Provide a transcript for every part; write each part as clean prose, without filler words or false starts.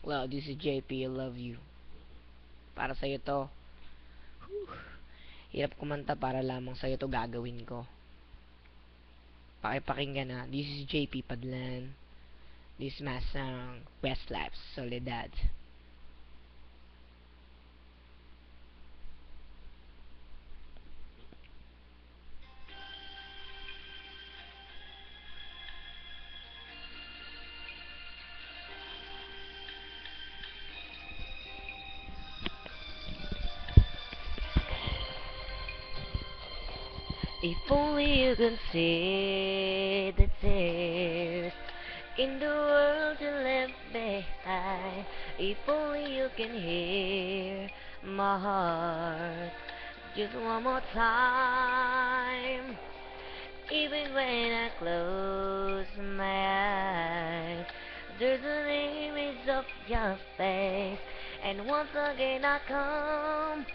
Hello, this is JP, I love you. Para sa'yo to. Whew. Hirap kumanta para lamang sa'yo to gagawin ko. Pakipakinggan na. This is JP Padlan. This is my song, Westlife Soledad. If only you could see the tears in the world you left behind. If only you can hear my heart just one more time. Even when I close my eyes, there's an image of your face. And once again I come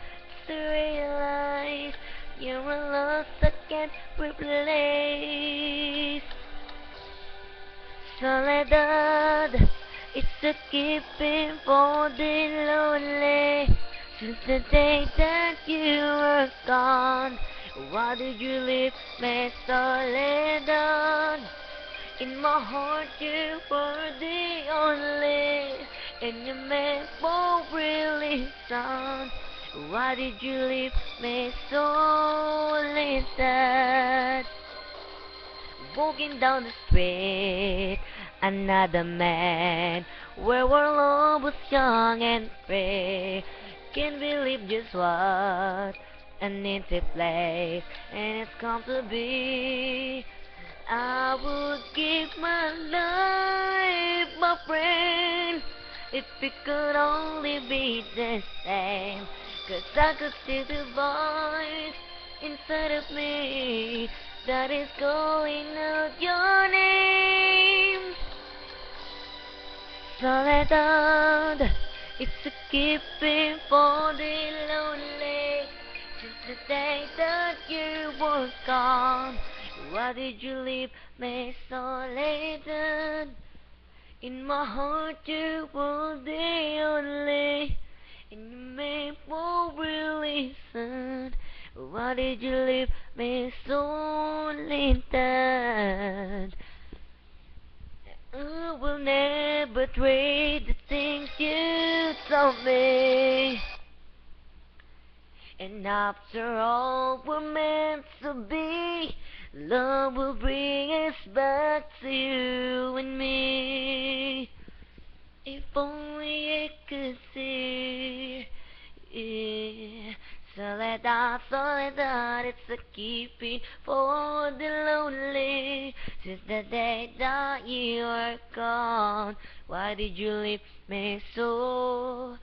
to realize you're a loss I can't replace. Soledad, it's a keeping for the lonely. Since the day that you were gone, why did you leave me, Soledad? In my heart you were the only, and you made for really sound. Why did you leave me, Soledad? Walking down the street, another man, where our love was young and free. Can't believe just what an empty place, and it's come to be. I would give my life, my friend, if it could only be the same. 'Cause I could see the voice inside of me that is calling out your name. Soledad, it's a keeping for the lonely. Since the day that you were gone, why did you leave me, Soledad? In my heart you were the only, and you made for really sad. Why did you leave me, Soledad? I will never trade the things you told me. And after all we're meant to be, love will bring us back to you and me. If only I could see, yeah. Soledad, Soledad, it's a keeping for the lonely. Since the day that you were gone, why did you leave me, Soledad?